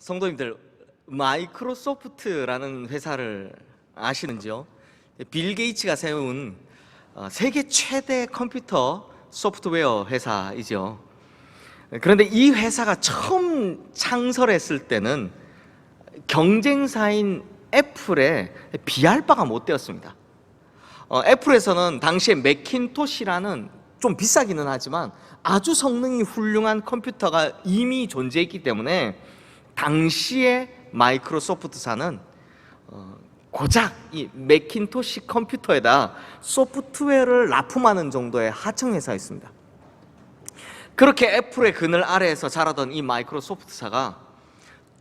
성도님들, 마이크로소프트라는 회사를 아시는지요? 빌 게이츠가 세운 세계 최대 컴퓨터 소프트웨어 회사이죠. 그런데 이 회사가 처음 창설했을 때는 경쟁사인 애플에 비할 바가 못 되었습니다. 애플에서는 당시에 매킨토시라는 좀 비싸기는 하지만 아주 성능이 훌륭한 컴퓨터가 이미 존재했기 때문에 당시에 마이크로소프트사는 고작 이 매킨토시 컴퓨터에다 소프트웨어를 납품하는 정도의 하청회사였습니다. 그렇게 애플의 그늘 아래에서 자라던 이 마이크로소프트사가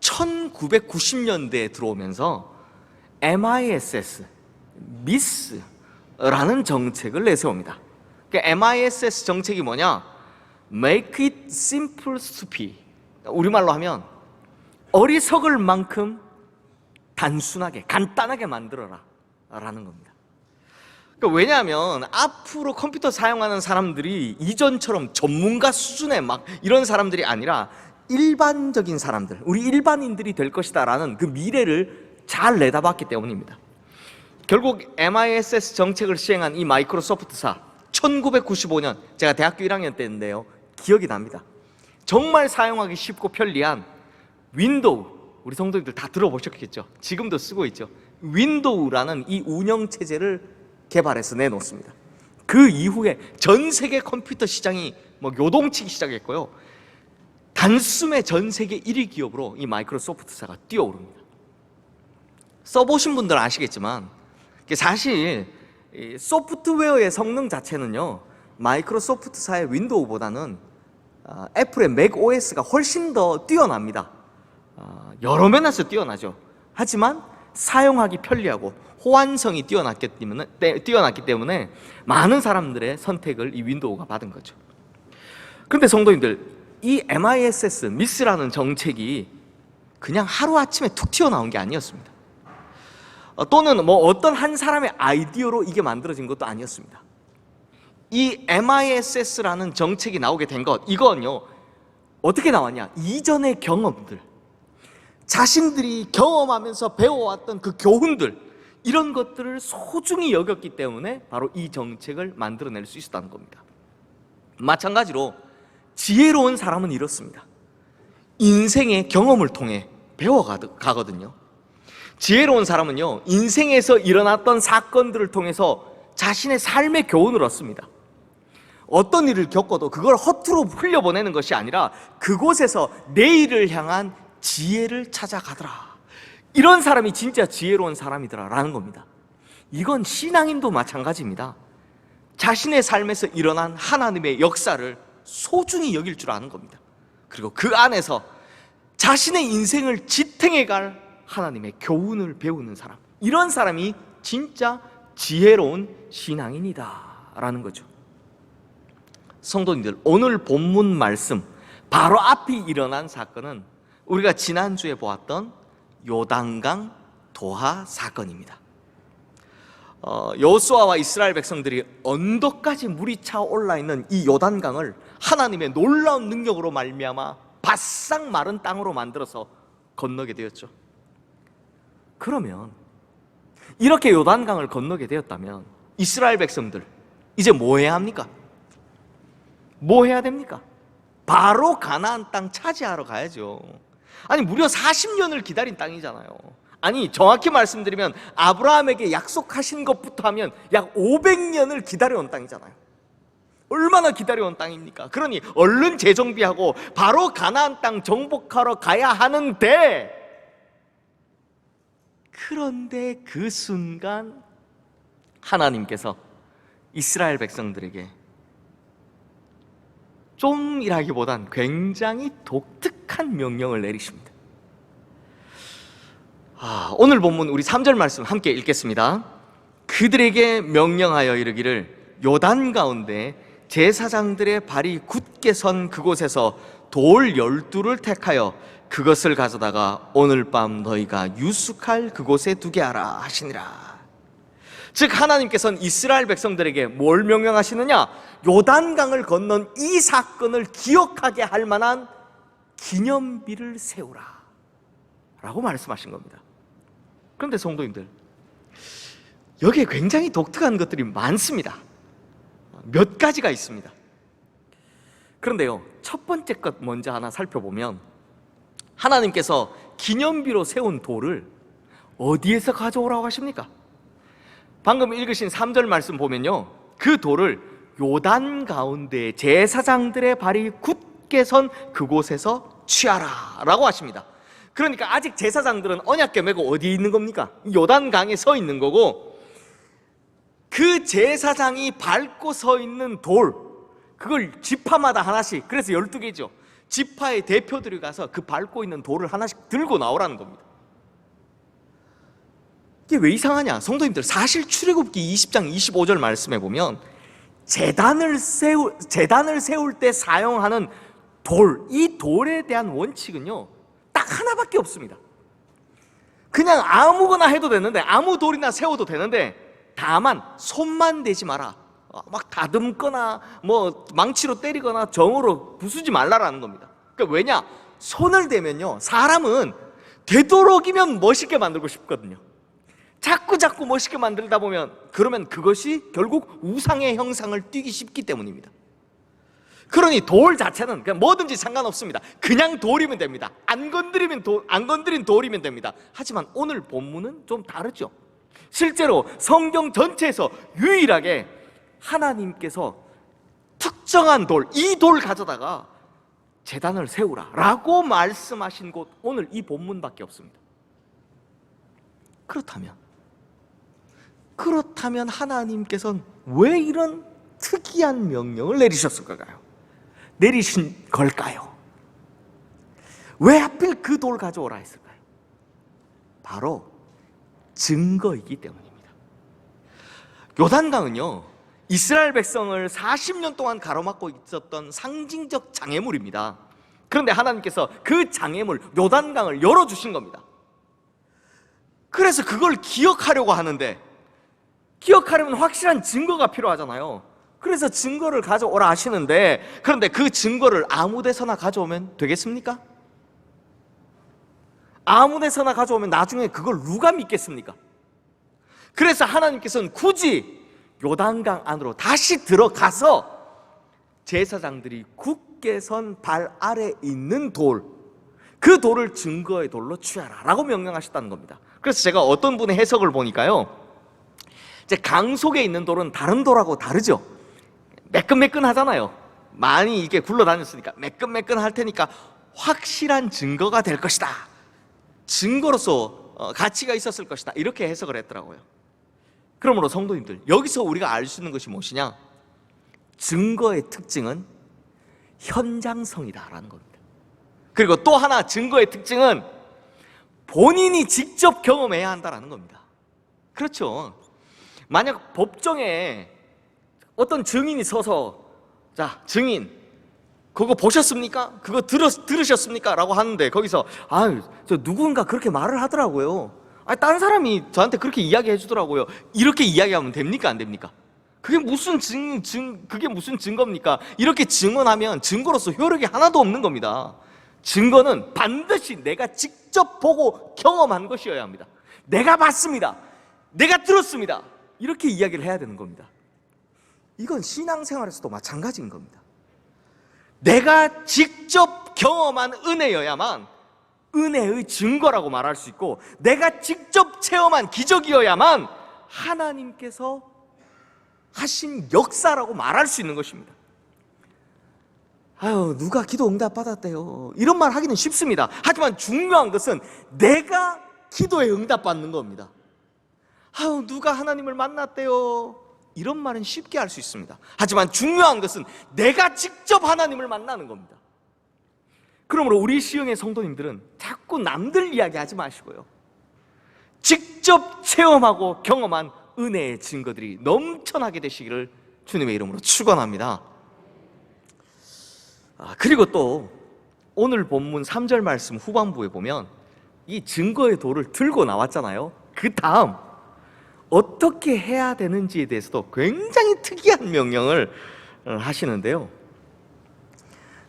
1990년대에 들어오면서 MISS, MIS라는 정책을 내세웁니다. MISS 정책이 뭐냐? Make it simple stupid. 우리말로 하면 어리석을 만큼 단순하게, 간단하게 만들어라 라는 겁니다. 왜냐하면 앞으로 컴퓨터 사용하는 사람들이 이전처럼 전문가 수준의 막 이런 사람들이 아니라 일반적인 사람들, 우리 일반인들이 될 것이다 라는 그 미래를 잘 내다봤기 때문입니다. 결국 MISS 정책을 시행한 이 마이크로소프트사, 1995년 제가 대학교 1학년 때인데요, 기억이 납니다. 정말 사용하기 쉽고 편리한 윈도우, 우리 성도님들 다 들어보셨겠죠? 지금도 쓰고 있죠. 윈도우라는 이 운영체제를 개발해서 내놓습니다. 그 이후에 전 세계 컴퓨터 시장이 요동치기 시작했고요, 단숨에 전 세계 1위 기업으로 이 마이크로소프트사가 뛰어오릅니다. 써보신 분들은 아시겠지만 사실 소프트웨어의 성능 자체는요, 마이크로소프트사의 윈도우보다는 애플의 맥 OS가 훨씬 더 뛰어납니다. 여러 면에서 뛰어나죠. 하지만 사용하기 편리하고 호환성이 뛰어났기 때문에 많은 사람들의 선택을 이 윈도우가 받은 거죠. 그런데 성도님들, 이 MISS, MIS라는 정책이 그냥 하루아침에 툭 튀어나온 게 아니었습니다. 또는 어떤 한 사람의 아이디어로 이게 만들어진 것도 아니었습니다. 이 MISS라는 정책이 나오게 된 것, 이건요 어떻게 나왔냐? 이전의 경험들, 자신들이 경험하면서 배워왔던 그 교훈들, 이런 것들을 소중히 여겼기 때문에 바로 이 정책을 만들어낼 수 있었다는 겁니다. 마찬가지로 지혜로운 사람은 이렇습니다. 인생의 경험을 통해 배워가거든요. 지혜로운 사람은요, 인생에서 일어났던 사건들을 통해서 자신의 삶의 교훈을 얻습니다. 어떤 일을 겪어도 그걸 허투루 흘려보내는 것이 아니라 그곳에서 내일을 향한 지혜를 찾아가더라. 이런 사람이 진짜 지혜로운 사람이더라 라는 겁니다. 이건 신앙인도 마찬가지입니다. 자신의 삶에서 일어난 하나님의 역사를 소중히 여길 줄 아는 겁니다. 그리고 그 안에서 자신의 인생을 지탱해갈 하나님의 교훈을 배우는 사람, 이런 사람이 진짜 지혜로운 신앙인이다 라는 거죠. 성도님들, 오늘 본문 말씀 바로 앞이 일어난 사건은 우리가 지난주에 보았던 요단강 도하 사건입니다. 여호수아와 이스라엘 백성들이 언덕까지 물이 차 올라 있는 이 요단강을 하나님의 놀라운 능력으로 말미암아 바싹 마른 땅으로 만들어서 건너게 되었죠. 그러면 이렇게 요단강을 건너게 되었다면 이스라엘 백성들 이제 뭐 해야 합니까? 뭐 해야 됩니까? 바로 가나안 땅 차지하러 가야죠. 아니, 무려 40년을 기다린 땅이잖아요. 아니, 정확히 말씀드리면 아브라함에게 약속하신 것부터 하면 약 500년을 기다려온 땅이잖아요. 얼마나 기다려온 땅입니까? 그러니 얼른 재정비하고 바로 가나안 땅 정복하러 가야 하는데, 그런데 그 순간 하나님께서 이스라엘 백성들에게 좀이라기보단 굉장히 독특한 명령을 내리십니다. 오늘 본문 우리 3절 말씀 함께 읽겠습니다. 그들에게 명령하여 이르기를 요단 가운데 제사장들의 발이 굳게 선 그곳에서 돌 12를 택하여 그것을 가져다가 오늘 밤 너희가 유숙할 그곳에 두게 하라 하시니라. 즉 하나님께서는 이스라엘 백성들에게 뭘 명령하시느냐? 요단강을 건넌 이 사건을 기억하게 할 만한 기념비를 세우라. 라고 말씀하신 겁니다. 그런데 성도님들, 여기에 굉장히 독특한 것들이 많습니다. 몇 가지가 있습니다. 그런데요, 첫 번째 것 먼저 하나 살펴보면, 하나님께서 기념비로 세운 돌을 어디에서 가져오라고 하십니까? 방금 읽으신 3절 말씀 보면요, 그 돌을 요단 가운데 제사장들의 발이 굳게 선 그곳에서 취하라 라고 하십니다. 그러니까 아직 제사장들은 언약궤 메고 어디에 있는 겁니까? 요단강에 서 있는 거고, 그 제사장이 밟고 서 있는 돌, 그걸 지파마다 하나씩, 그래서 12개죠. 지파의 대표들이 가서 그 밟고 있는 돌을 하나씩 들고 나오라는 겁니다. 이게 왜 이상하냐? 성도님들, 사실 출애굽기 20장 25절 말씀에 보면 제단을 세울 때 사용하는 돌, 이 돌에 대한 원칙은요, 딱 하나밖에 없습니다. 그냥 아무거나 해도 되는데, 아무 돌이나 세워도 되는데, 다만 손만 대지 마라. 막 다듬거나 뭐 망치로 때리거나 정으로 부수지 말라라는 겁니다. 그러니까 왜냐? 손을 대면요, 사람은 되도록이면 멋있게 만들고 싶거든요. 자꾸 멋있게 만들다 보면, 그러면 그것이 결국 우상의 형상을 띠기 쉽기 때문입니다. 그러니 돌 자체는 그냥 뭐든지 상관없습니다. 그냥 돌이면 됩니다. 안 건드린 돌이면 됩니다. 하지만 오늘 본문은 좀 다르죠. 실제로 성경 전체에서 유일하게 하나님께서 특정한 돌, 이 돌 가져다가 제단을 세우라 라고 말씀하신 곳, 오늘 이 본문밖에 없습니다. 그렇다면 하나님께서는 왜 이런 특이한 명령을 내리신 걸까요? 왜 하필 그 돌 가져오라 했을까요? 바로 증거이기 때문입니다. 요단강은요, 이스라엘 백성을 40년 동안 가로막고 있었던 상징적 장애물입니다. 그런데 하나님께서 그 장애물 요단강을 열어주신 겁니다. 그래서 그걸 기억하려고 하는데, 기억하려면 확실한 증거가 필요하잖아요. 그래서 증거를 가져오라 하시는데, 그런데 그 증거를 아무 데서나 가져오면 되겠습니까? 아무 데서나 가져오면 나중에 그걸 누가 믿겠습니까? 그래서 하나님께서는 굳이 요단강 안으로 다시 들어가서 제사장들이 굳게 선 발 아래 있는 돌, 그 돌을 증거의 돌로 취하라 라고 명령하셨다는 겁니다. 그래서 제가 어떤 분의 해석을 보니까요, 이제 강 속에 있는 돌은 다른 돌하고 다르죠. 매끈매끈하잖아요. 많이 이게 굴러다녔으니까 매끈매끈할 테니까 확실한 증거가 될 것이다, 증거로서 가치가 있었을 것이다, 이렇게 해석을 했더라고요. 그러므로 성도님들, 여기서 우리가 알 수 있는 것이 무엇이냐? 증거의 특징은 현장성이다라는 겁니다. 그리고 또 하나 증거의 특징은 본인이 직접 경험해야 한다라는 겁니다. 그렇죠. 만약 법정에 어떤 증인이 서서, 자, 증인 그거 보셨습니까? 그거 들으셨습니까? 라고 하는데, 거기서 저 누군가 그렇게 말을 하더라고요. 딴 사람이 저한테 그렇게 이야기해 주더라고요. 이렇게 이야기하면 됩니까? 안 됩니까? 그게 무슨 그게 무슨 증거입니까? 이렇게 증언하면 증거로서 효력이 하나도 없는 겁니다. 증거는 반드시 내가 직접 보고 경험한 것이어야 합니다. 내가 봤습니다, 내가 들었습니다, 이렇게 이야기를 해야 되는 겁니다. 이건 신앙생활에서도 마찬가지인 겁니다. 내가 직접 경험한 은혜여야만 은혜의 증거라고 말할 수 있고, 내가 직접 체험한 기적이어야만 하나님께서 하신 역사라고 말할 수 있는 것입니다. 누가 기도 응답 받았대요, 이런 말 하기는 쉽습니다. 하지만 중요한 것은 내가 기도에 응답 받는 겁니다. 누가 하나님을 만났대요, 이런 말은 쉽게 할 수 있습니다. 하지만 중요한 것은 내가 직접 하나님을 만나는 겁니다. 그러므로 우리 시흥의 성도님들은 자꾸 남들 이야기하지 마시고요, 직접 체험하고 경험한 은혜의 증거들이 넘쳐나게 되시기를 주님의 이름으로 축원합니다. 그리고 또 오늘 본문 3절 말씀 후반부에 보면 이 증거의 돌을 들고 나왔잖아요. 그 다음 어떻게 해야 되는지에 대해서도 굉장히 특이한 명령을 하시는데요,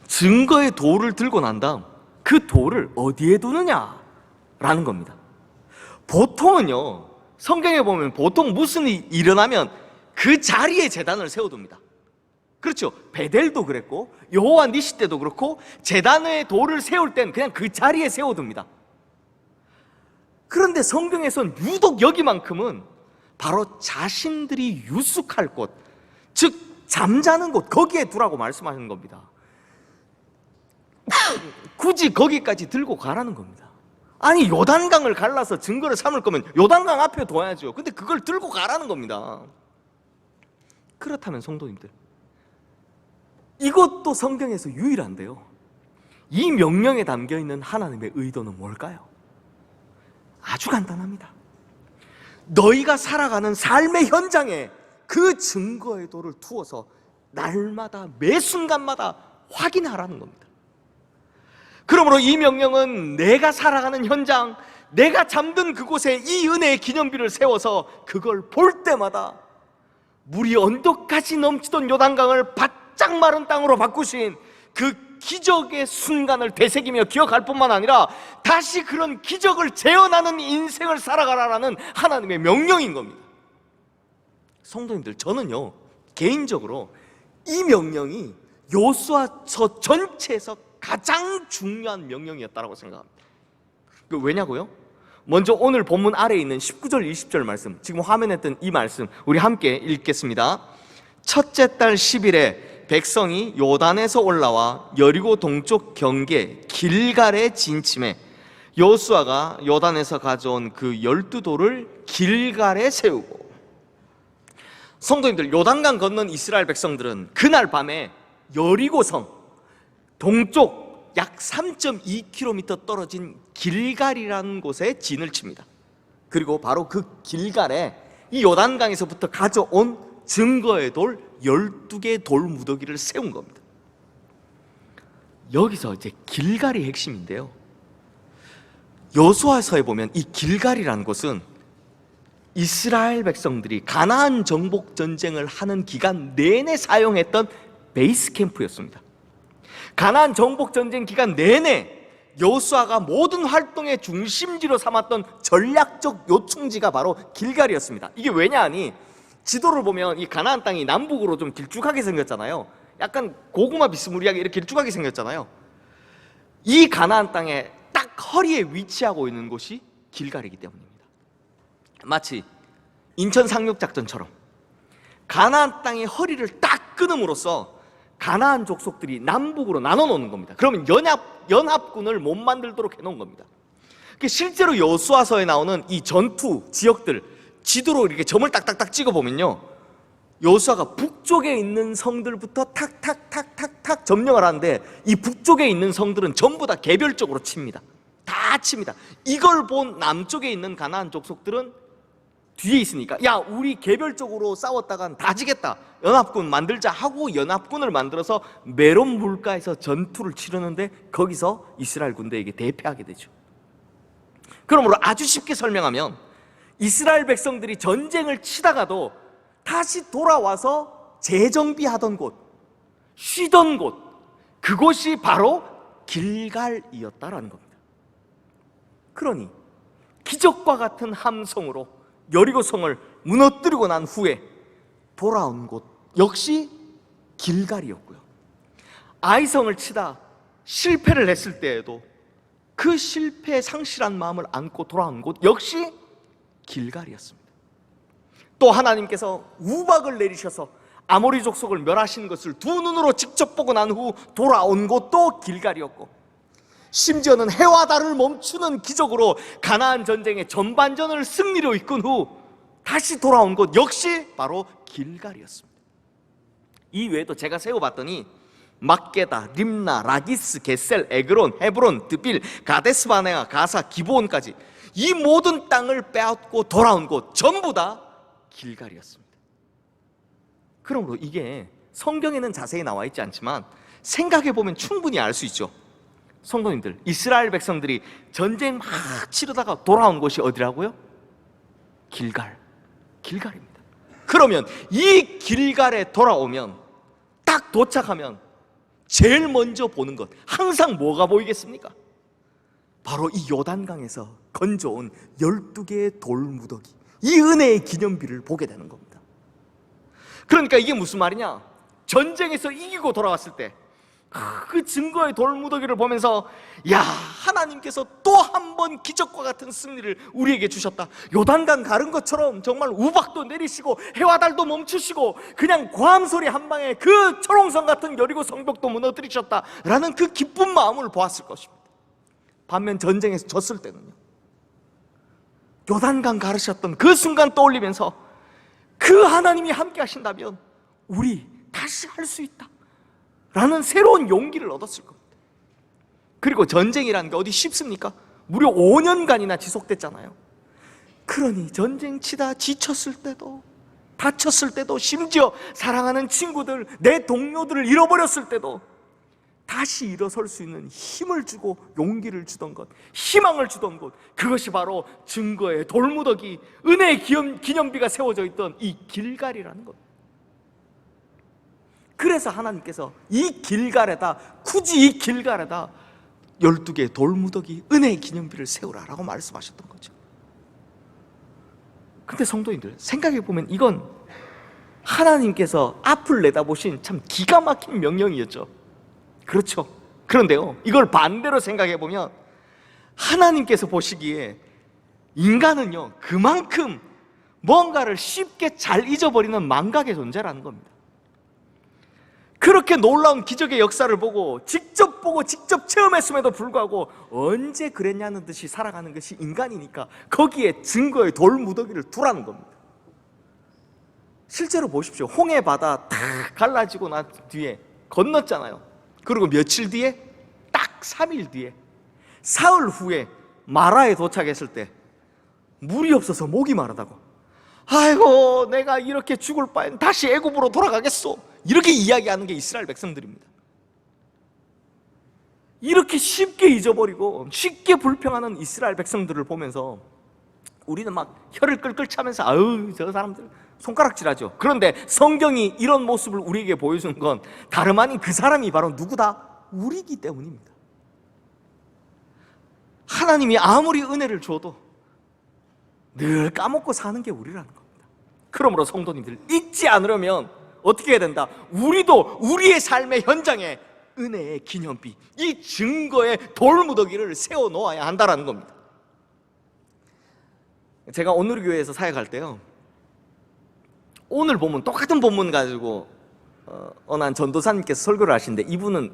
증거의 돌을 들고 난 다음 그 돌을 어디에 두느냐? 라는 겁니다. 보통은요, 성경에 보면 보통 무슨 일이 일어나면 그 자리에 제단을 세워둡니다. 그렇죠. 베델도 그랬고 여호와 니시 때도 그렇고 제단의 돌을 세울 땐 그냥 그 자리에 세워둡니다. 그런데 성경에선 유독 여기만큼은 바로 자신들이 유숙할 곳, 즉 잠자는 곳, 거기에 두라고 말씀하시는 겁니다. 굳이 거기까지 들고 가라는 겁니다. 아니, 요단강을 갈라서 증거를 삼을 거면 요단강 앞에 둬야죠. 근데 그걸 들고 가라는 겁니다. 그렇다면 성도님들, 이것도 성경에서 유일한데요, 이 명령에 담겨있는 하나님의 의도는 뭘까요? 아주 간단합니다. 너희가 살아가는 삶의 현장에 그 증거의 돌을 두어서 날마다 매 순간마다 확인하라는 겁니다. 그러므로 이 명령은 내가 살아가는 현장, 내가 잠든 그곳에 이 은혜의 기념비를 세워서 그걸 볼 때마다 물이 언덕까지 넘치던 요단강을 바짝 마른 땅으로 바꾸신 그 기적의 순간을 되새기며 기억할 뿐만 아니라 다시 그런 기적을 재현하는 인생을 살아가라라는 하나님의 명령인 겁니다. 성도님들, 저는요 개인적으로 이 명령이 여호수아서 전체에서 가장 중요한 명령이었다고 생각합니다. 왜냐고요? 먼저 오늘 본문 아래에 있는 19절 20절 말씀, 지금 화면에 뜬 이 말씀 우리 함께 읽겠습니다. 첫째 달 10일에 백성이 요단에서 올라와 여리고 동쪽 경계 길갈에 진침해 여호수아가 요단에서 가져온 그 12돌을 길갈에 세우고. 성도님들, 요단강 건넌 이스라엘 백성들은 그날 밤에 여리고성 동쪽 약 3.2km 떨어진 길갈이라는 곳에 진을 칩니다. 그리고 바로 그 길갈에 이 요단강에서부터 가져온 증거의 돌 12개의 돌 무더기를 세운 겁니다. 여기서 이제 길갈이 핵심인데요, 여호수아서에 보면 이 길갈이라는 곳은 이스라엘 백성들이 가나안 정복 전쟁을 하는 기간 내내 사용했던 베이스 캠프였습니다. 가나안 정복 전쟁 기간 내내 여호수아가 모든 활동의 중심지로 삼았던 전략적 요충지가 바로 길갈이었습니다. 이게 왜냐 하니 지도를 보면 이 가나안 땅이 남북으로 좀 길쭉하게 생겼잖아요. 약간 고구마 비스무리하게 이렇게 길쭉하게 생겼잖아요. 이 가나안 땅에 딱 허리에 위치하고 있는 곳이 길갈이기 때문입니다. 마치 인천 상륙작전처럼 가나안 땅의 허리를 딱 끊음으로써 가나안 족속들이 남북으로 나눠 놓는 겁니다. 그러면 연합군을 못 만들도록 해놓은 겁니다. 실제로 여호수아서에 나오는 이 전투 지역들 지도로 이렇게 점을 딱딱딱 찍어보면요, 여호수아가 북쪽에 있는 성들부터 탁탁탁탁탁 점령을 하는데 이 북쪽에 있는 성들은 전부 다 개별적으로 칩니다. 다 칩니다. 이걸 본 남쪽에 있는 가나안 족속들은 뒤에 있으니까 야, 우리 개별적으로 싸웠다간 다 지겠다, 연합군 만들자 하고 연합군을 만들어서 메론 물가에서 전투를 치르는데 거기서 이스라엘 군대에게 대패하게 되죠. 그러므로 아주 쉽게 설명하면 이스라엘 백성들이 전쟁을 치다가도 다시 돌아와서 재정비하던 곳, 쉬던 곳, 그곳이 바로 길갈이었다라는 겁니다. 그러니 기적과 같은 함성으로 여리고성을 무너뜨리고 난 후에 돌아온 곳 역시 길갈이었고요, 아이성을 치다 실패를 했을 때에도 그 실패의 상실한 마음을 안고 돌아온 곳 역시 길갈이었습니다. 또 하나님께서 우박을 내리셔서 아모리 족속을 멸하신 것을 두 눈으로 직접 보고 난 후 돌아온 곳도 길갈이었고, 심지어는 해와 달을 멈추는 기적으로 가나안 전쟁의 전반전을 승리로 이끈 후 다시 돌아온 곳 역시 바로 길갈이었습니다. 이 외에도 제가 세어봤더니 막게다, 림나, 라기스, 게셀, 에그론, 헤브론, 드빌, 가데스 바네아, 가사, 기브온까지 이 모든 땅을 빼앗고 돌아온 곳 전부 다 길갈이었습니다. 그러므로 이게 성경에는 자세히 나와 있지 않지만 생각해보면 충분히 알 수 있죠. 성도님들, 이스라엘 백성들이 전쟁 막 치르다가 돌아온 곳이 어디라고요? 길갈입니다. 그러면 이 길갈에 돌아오면, 딱 도착하면 제일 먼저 보는 것 항상 뭐가 보이겠습니까? 바로 이 요단강에서 건져온 12개의 돌무더기, 이 은혜의 기념비를 보게 되는 겁니다. 그러니까 이게 무슨 말이냐? 전쟁에서 이기고 돌아왔을 때 그 증거의 돌무더기를 보면서, 야, 하나님께서 또 한 번 기적과 같은 승리를 우리에게 주셨다. 요단강 가른 것처럼 정말 우박도 내리시고 해와 달도 멈추시고 그냥 고함소리 한 방에 그 초롱성 같은 여리고 성벽도 무너뜨리셨다라는 그 기쁜 마음을 보았을 것입니다. 반면 전쟁에서 졌을 때는요, 요단강 가르셨던 그 순간 떠올리면서 그 하나님이 함께 하신다면 우리 다시 할 수 있다 라는 새로운 용기를 얻었을 겁니다. 그리고 전쟁이라는 게 어디 쉽습니까? 무려 5년간이나 지속됐잖아요. 그러니 전쟁 치다 지쳤을 때도, 다쳤을 때도, 심지어 사랑하는 친구들, 내 동료들을 잃어버렸을 때도 다시 일어설 수 있는 힘을 주고 용기를 주던 것, 희망을 주던 것, 그것이 바로 증거의 돌무더기, 은혜의 기념비가 세워져 있던 이 길갈이라는 것. 그래서 하나님께서 이 길갈에다, 굳이 이 길갈에다 12개의 돌무더기, 은혜의 기념비를 세우라라고 말씀하셨던 거죠. 근데 성도님들, 생각해보면 이건 하나님께서 앞을 내다보신 참 기가 막힌 명령이었죠. 그렇죠. 그런데요, 이걸 반대로 생각해보면 하나님께서 보시기에 인간은요, 그만큼 뭔가를 쉽게 잘 잊어버리는 망각의 존재라는 겁니다. 그렇게 놀라운 기적의 역사를 보고 직접 체험했음에도 불구하고 언제 그랬냐는 듯이 살아가는 것이 인간이니까 거기에 증거의 돌무더기를 두라는 겁니다. 실제로 보십시오. 홍해 바다 다 갈라지고 난 뒤에 건넜잖아요. 그리고 며칠 뒤에, 딱 3일 뒤에, 사흘 후에 마라에 도착했을 때 물이 없어서 목이 마르다고, 아이고 내가 이렇게 죽을 바엔 다시 애굽으로 돌아가겠소, 이렇게 이야기하는 게 이스라엘 백성들입니다. 이렇게 쉽게 잊어버리고 쉽게 불평하는 이스라엘 백성들을 보면서 우리는 막 혀를 끌끌 차면서 아유 저 사람들 손가락질하죠. 그런데 성경이 이런 모습을 우리에게 보여주는 건 다름 아닌 그 사람이 바로 누구다? 우리이기 때문입니다. 하나님이 아무리 은혜를 줘도 늘 까먹고 사는 게 우리라는 겁니다. 그러므로 성도님들, 잊지 않으려면 어떻게 해야 된다? 우리도 우리의 삶의 현장에 은혜의 기념비, 이 증거의 돌무더기를 세워놓아야 한다는 겁니다. 제가 오늘교회에서 사역할 때요, 오늘 본문, 똑같은 본문 가지고 어느 전도사님께서 설교를 하시는데, 이분은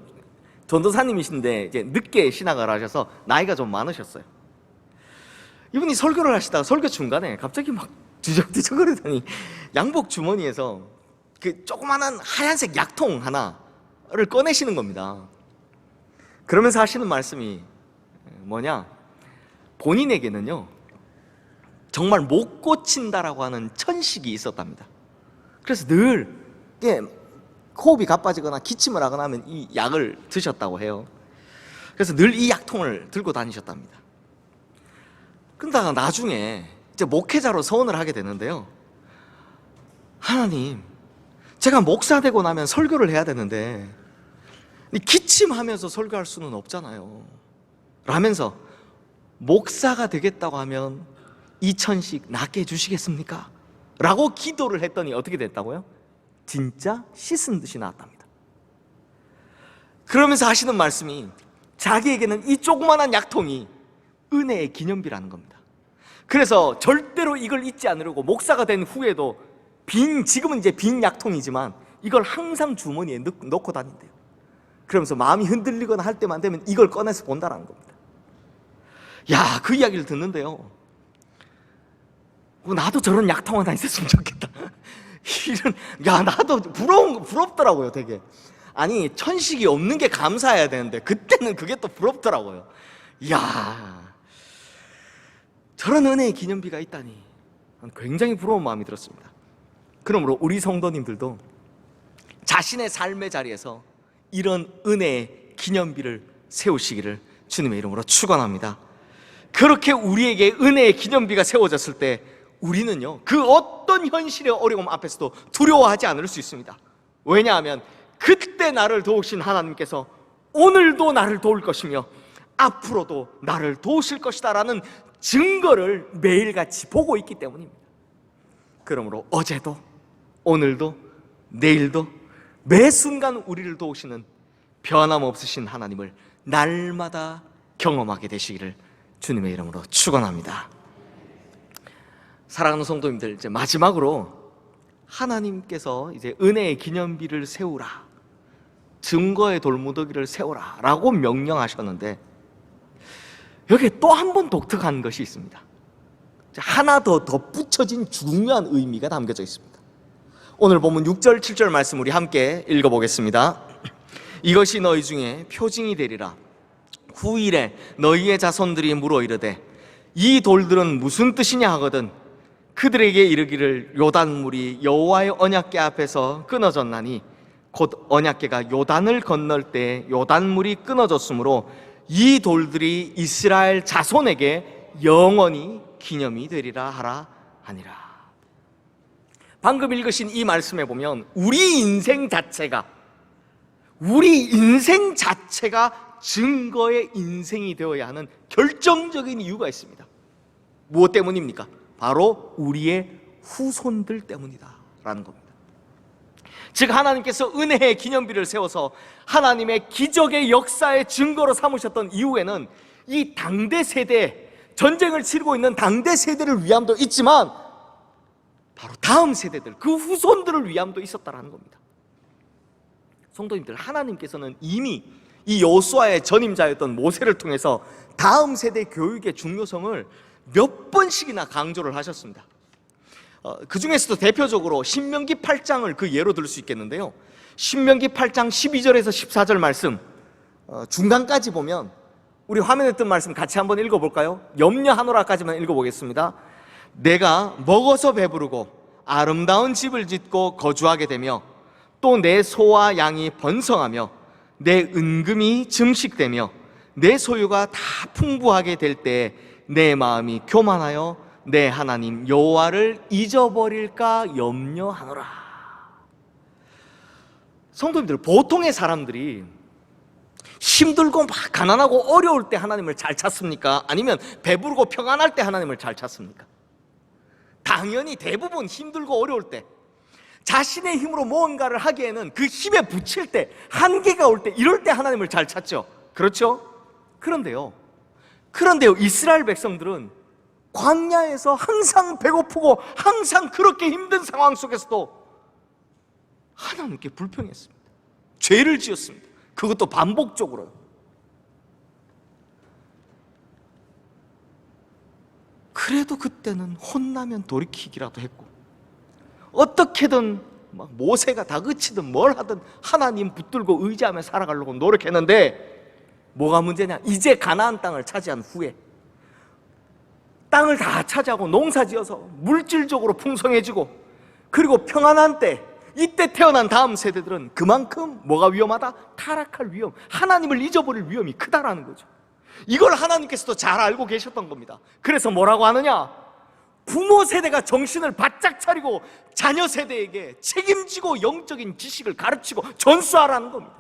전도사님이신데 이제 늦게 신학을 하셔서 나이가 좀 많으셨어요. 이분이 설교를 하시다가 설교 중간에 갑자기 막 뒤적뒤적거리더니 양복 주머니에서 그 조그마한 하얀색 약통 하나를 꺼내시는 겁니다. 그러면서 하시는 말씀이 뭐냐? 본인에게는요, 정말 못 고친다라고 하는 천식이 있었답니다. 그래서 늘 호흡이 가빠지거나 기침을 하거나 하면 이 약을 드셨다고 해요. 그래서 늘 이 약통을 들고 다니셨답니다. 그러다가 나중에 이제 목회자로 서원을 하게 되는데요, 하나님, 제가 목사 되고 나면 설교를 해야 되는데 기침하면서 설교할 수는 없잖아요 라면서, 목사가 되겠다고 하면 이 천식 낫게 해주시겠습니까? 라고 기도를 했더니 어떻게 됐다고요? 진짜 씻은 듯이 나았답니다. 그러면서 하시는 말씀이, 자기에게는 이 조그만한 약통이 은혜의 기념비라는 겁니다. 그래서 절대로 이걸 잊지 않으려고 목사가 된 후에도 지금은 이제 빈 약통이지만 이걸 항상 주머니에 넣고 다닌대요. 그러면서 마음이 흔들리거나 할 때만 되면 이걸 꺼내서 본다는 겁니다. 야, 그 이야기를 듣는데요, 나도 저런 약통 하나 있었으면 좋겠다. 야, 나도 부럽더라고요, 되게. 아니, 천식이 없는 게 감사해야 되는데 그때는 그게 또 부럽더라고요. 이야, 저런 은혜의 기념비가 있다니 굉장히 부러운 마음이 들었습니다. 그러므로 우리 성도님들도 자신의 삶의 자리에서 이런 은혜의 기념비를 세우시기를 주님의 이름으로 축원합니다. 그렇게 우리에게 은혜의 기념비가 세워졌을 때 우리는요, 그 어떤 현실의 어려움 앞에서도 두려워하지 않을 수 있습니다. 왜냐하면 그때 나를 도우신 하나님께서 오늘도 나를 도울 것이며 앞으로도 나를 도우실 것이다 라는 증거를 매일같이 보고 있기 때문입니다. 그러므로 어제도 오늘도 내일도 매 순간 우리를 도우시는 변함없으신 하나님을 날마다 경험하게 되시기를 주님의 이름으로 축원합니다. 사랑하는 성도님들, 이제 마지막으로 하나님께서 이제 은혜의 기념비를 세우라, 증거의 돌무더기를 세우라 라고 명령하셨는데, 여기에 또 한 번 독특한 것이 있습니다. 하나 더 덧붙여진 중요한 의미가 담겨져 있습니다. 오늘 본문 6절 7절 말씀 우리 함께 읽어보겠습니다. 이것이 너희 중에 표징이 되리라. 후일에 너희의 자손들이 물어 이르되 이 돌들은 무슨 뜻이냐 하거든 그들에게 이르기를 요단물이 여호와의 언약궤 앞에서 끊어졌나니 곧 언약궤가 요단을 건널 때 요단물이 끊어졌으므로 이 돌들이 이스라엘 자손에게 영원히 기념이 되리라 하라 하니라. 방금 읽으신 이 말씀에 보면 우리 인생 자체가 증거의 인생이 되어야 하는 결정적인 이유가 있습니다. 무엇 때문입니까? 바로 우리의 후손들 때문이다 라는 겁니다. 즉 하나님께서 은혜의 기념비를 세워서 하나님의 기적의 역사의 증거로 삼으셨던 이후에는 이 당대 세대, 전쟁을 치르고 있는 당대 세대를 위함도 있지만 바로 다음 세대들, 그 후손들을 위함도 있었다라는 겁니다. 성도님들, 하나님께서는 이미 이 여호수아의 전임자였던 모세를 통해서 다음 세대 교육의 중요성을 몇 번씩이나 강조를 하셨습니다. 그 중에서도 대표적으로 신명기 8장을 그 예로 들 수 있겠는데요, 신명기 8장 12절에서 14절 말씀 중간까지 보면, 우리 화면에 뜬 말씀 같이 한번 읽어볼까요? 염려하노라까지만 읽어보겠습니다. 내가 먹어서 배부르고 아름다운 집을 짓고 거주하게 되며 또 내 소와 양이 번성하며 내 은금이 증식되며 내 소유가 다 풍부하게 될 때 내 마음이 교만하여 내 하나님 여호와를 잊어버릴까 염려하노라. 성도님들, 보통의 사람들이 힘들고 막 가난하고 어려울 때 하나님을 잘 찾습니까? 아니면 배부르고 평안할 때 하나님을 잘 찾습니까? 당연히 대부분 힘들고 어려울 때, 자신의 힘으로 무언가를 하기에는 그 힘에 부칠 때, 한계가 올 때, 이럴 때 하나님을 잘 찾죠. 그렇죠? 그런데요, 이스라엘 백성들은 광야에서 항상 배고프고 항상 그렇게 힘든 상황 속에서도 하나님께 불평했습니다. 죄를 지었습니다. 그것도 반복적으로요. 그래도 그때는 혼나면 돌이키기라도 했고, 어떻게든 막 모세가 다그치든 뭘 하든 하나님 붙들고 의지하며 살아가려고 노력했는데, 뭐가 문제냐? 이제 가나안 땅을 차지한 후에 땅을 다 차지하고 농사지어서 물질적으로 풍성해지고, 그리고 평안한 때, 이때 태어난 다음 세대들은 그만큼 뭐가 위험하다? 타락할 위험, 하나님을 잊어버릴 위험이 크다라는 거죠. 이걸 하나님께서도 잘 알고 계셨던 겁니다. 그래서 뭐라고 하느냐? 부모 세대가 정신을 바짝 차리고 자녀 세대에게 책임지고 영적인 지식을 가르치고 전수하라는 겁니다.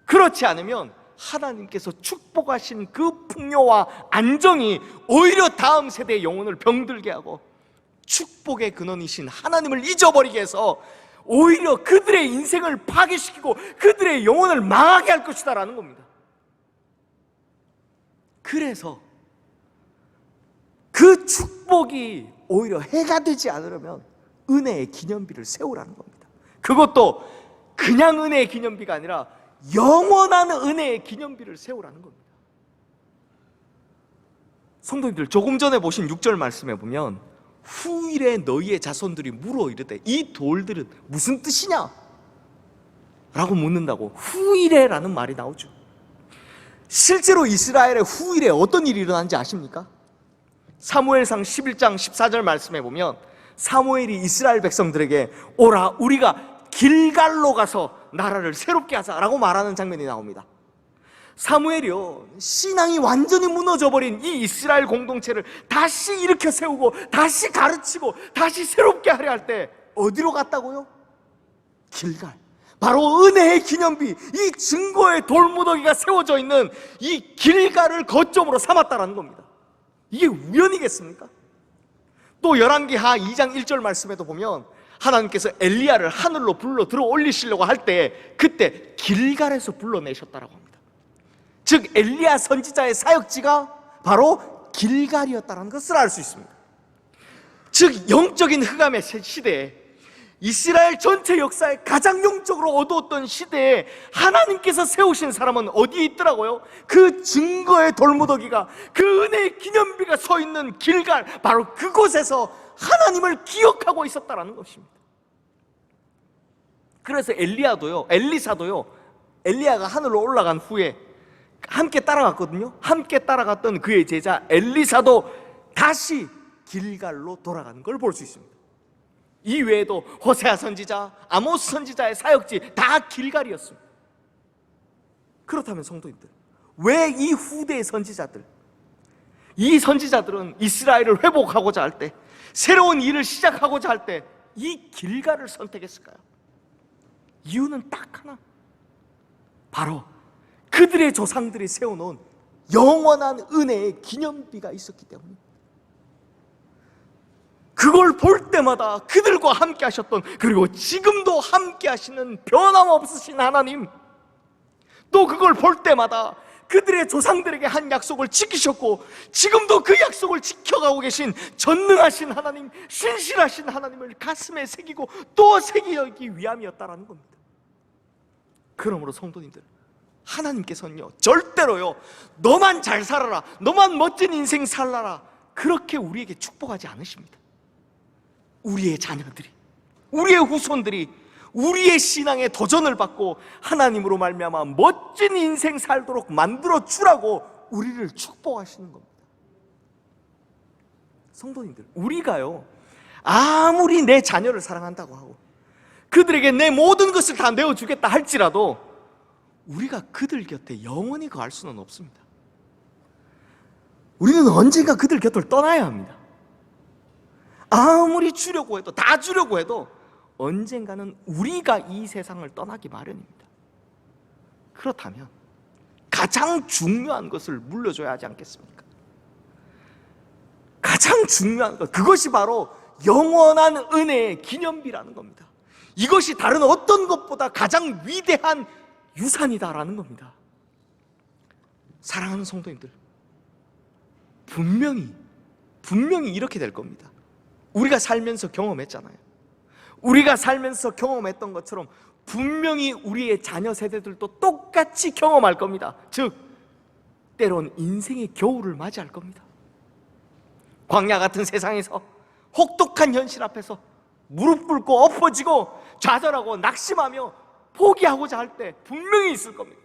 그렇지 않으면 하나님께서 축복하신 그 풍요와 안정이 오히려 다음 세대의 영혼을 병들게 하고 축복의 근원이신 하나님을 잊어버리게 해서 오히려 그들의 인생을 파괴시키고 그들의 영혼을 망하게 할 것이다 라는 겁니다. 그래서 그 축복이 오히려 해가 되지 않으려면 은혜의 기념비를 세우라는 겁니다. 그것도 그냥 은혜의 기념비가 아니라 영원한 은혜의 기념비를 세우라는 겁니다. 성도님들, 조금 전에 보신 6절 말씀에 보면 후일에 너희의 자손들이 물어 이르되 이 돌들은 무슨 뜻이냐? 라고 묻는다고 후일에라는 말이 나오죠. 실제로 이스라엘의 후일에 어떤 일이 일어난지 아십니까? 사무엘상 11장 14절 말씀에 보면 사무엘이 이스라엘 백성들에게 오라, 우리가 길갈로 가서 나라를 새롭게 하자라고 말하는 장면이 나옵니다. 사무엘이요, 신앙이 완전히 무너져버린 이 이스라엘 공동체를 다시 일으켜 세우고 다시 가르치고 다시 새롭게 하려 할 때 어디로 갔다고요? 길갈, 바로 은혜의 기념비, 이 증거의 돌무더기가 세워져 있는 이 길갈을 거점으로 삼았다라는 겁니다. 이게 우연이겠습니까? 또 열왕기하 2장 1절 말씀에도 보면 하나님께서 엘리야를 하늘로 불러 들어 올리시려고 할 때 그때 길갈에서 불러내셨다라고 합니다. 즉 엘리야 선지자의 사역지가 바로 길갈이었다는 것을 알 수 있습니다. 즉 영적인 흑암의 시대에, 이스라엘 전체 역사에 가장 영적으로 어두웠던 시대에 하나님께서 세우신 사람은 어디에 있더라고요? 그 증거의 돌무더기가, 그 은혜의 기념비가 서 있는 길갈, 바로 그곳에서 하나님을 기억하고 있었다라는 것입니다. 그래서 엘리사도요, 엘리야가 하늘로 올라간 후에 함께 따라갔거든요. 함께 따라갔던 그의 제자 엘리사도 다시 길갈로 돌아가는 걸 볼 수 있습니다. 이 외에도 호세아 선지자, 아모스 선지자의 사역지 다 길갈이었습니다. 그렇다면 성도님들, 왜 이 후대의 선지자들, 이 선지자들은 이스라엘을 회복하고자 할 때, 새로운 일을 시작하고자 할 때 이 길갈을 선택했을까요? 이유는 딱 하나, 바로 그들의 조상들이 세워놓은 영원한 은혜의 기념비가 있었기 때문입니다. 그걸 볼 때마다 그들과 함께 하셨던, 그리고 지금도 함께 하시는 변함없으신 하나님, 또 그걸 볼 때마다 그들의 조상들에게 한 약속을 지키셨고 지금도 그 약속을 지켜가고 계신 전능하신 하나님, 신실하신 하나님을 가슴에 새기고 또 새기기 위함이었다라는 겁니다. 그러므로 성도님들, 하나님께서는요, 절대로요, 너만 잘 살아라, 너만 멋진 인생 살아라, 그렇게 우리에게 축복하지 않으십니다. 우리의 자녀들이, 우리의 후손들이 우리의 신앙에 도전을 받고 하나님으로 말미암아 멋진 인생 살도록 만들어 주라고 우리를 축복하시는 겁니다. 성도님들, 우리가요, 아무리 내 자녀를 사랑한다고 하고 그들에게 내 모든 것을 다 내어주겠다 할지라도 우리가 그들 곁에 영원히 거할 수는 없습니다. 우리는 언젠가 그들 곁을 떠나야 합니다. 아무리 주려고 해도, 다 주려고 해도 언젠가는 우리가 이 세상을 떠나기 마련입니다. 그렇다면 가장 중요한 것을 물려줘야 하지 않겠습니까? 가장 중요한 것, 그것이 바로 영원한 은혜의 기념비라는 겁니다. 이것이 다른 어떤 것보다 가장 위대한 유산이다라는 겁니다. 사랑하는 성도님들, 분명히 이렇게 될 겁니다. 우리가 살면서 경험했잖아요. 우리가 살면서 경험했던 것처럼 분명히 우리의 자녀 세대들도 똑같이 경험할 겁니다. 즉, 때론 인생의 겨울을 맞이할 겁니다. 광야 같은 세상에서, 혹독한 현실 앞에서 무릎 꿇고 엎어지고 좌절하고 낙심하며 포기하고자 할 때 분명히 있을 겁니다.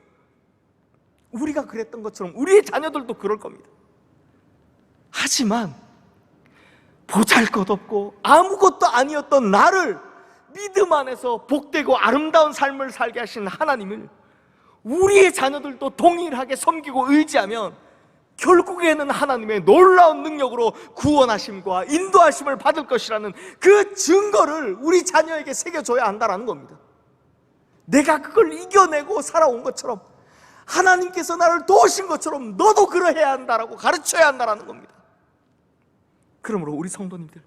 우리가 그랬던 것처럼 우리의 자녀들도 그럴 겁니다. 하지만 보잘것없고 아무것도 아니었던 나를 믿음 안에서 복되고 아름다운 삶을 살게 하신 하나님을 우리의 자녀들도 동일하게 섬기고 의지하면 결국에는 하나님의 놀라운 능력으로 구원하심과 인도하심을 받을 것이라는 그 증거를 우리 자녀에게 새겨줘야 한다는 겁니다. 내가 그걸 이겨내고 살아온 것처럼, 하나님께서 나를 도우신 것처럼 너도 그러해야 한다라고 가르쳐야 한다는 겁니다. 그러므로 우리 성도님들,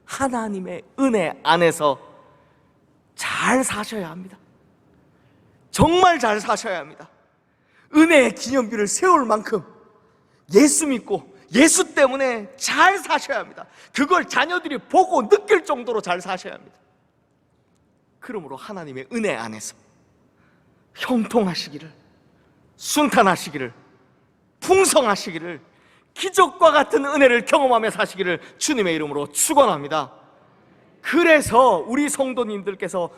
하나님의 은혜 안에서 잘 사셔야 합니다. 정말 잘 사셔야 합니다. 은혜의 기념비를 세울 만큼 예수 믿고 예수 때문에 잘 사셔야 합니다. 그걸 자녀들이 보고 느낄 정도로 잘 사셔야 합니다. 그러므로 하나님의 은혜 안에서 형통하시기를, 순탄하시기를, 풍성하시기를, 기적과 같은 은혜를 경험하며 사시기를 주님의 이름으로 축원합니다. 그래서 우리 성도님들께서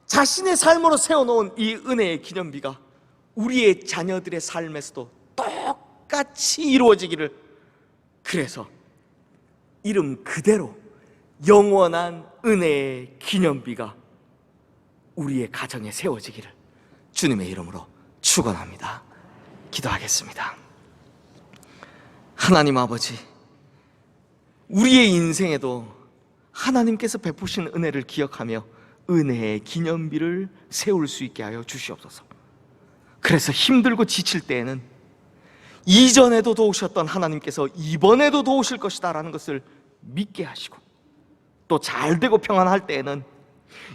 자신의 삶으로 세워놓은 이 은혜의 기념비가 우리의 자녀들의 삶에서도 똑같이 이루어지기를, 그래서 이름 그대로 영원한 은혜의 기념비가 우리의 가정에 세워지기를 주님의 이름으로 축원합니다. 기도하겠습니다. 하나님 아버지, 우리의 인생에도 하나님께서 베푸신 은혜를 기억하며 은혜의 기념비를 세울 수 있게 하여 주시옵소서. 그래서 힘들고 지칠 때에는 이전에도 도우셨던 하나님께서 이번에도 도우실 것이다 라는 것을 믿게 하시고, 또 잘되고 평안할 때에는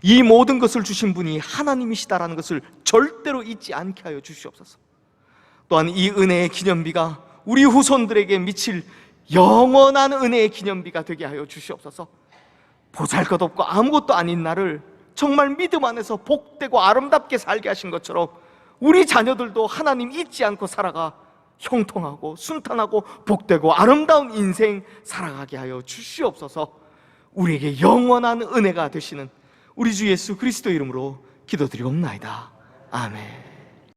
이 모든 것을 주신 분이 하나님이시다라는 것을 절대로 잊지 않게 하여 주시옵소서. 또한 이 은혜의 기념비가 우리 후손들에게 미칠 영원한 은혜의 기념비가 되게 하여 주시옵소서. 보잘것없고 아무것도 아닌 나를 정말 믿음 안에서 복되고 아름답게 살게 하신 것처럼 우리 자녀들도 하나님 잊지 않고 살아가 형통하고 순탄하고 복되고 아름다운 인생 살아가게 하여 주시옵소서. 우리에게 영원한 은혜가 되시는 우리 주 예수 그리스도 이름으로 기도드리옵나이다. 아멘.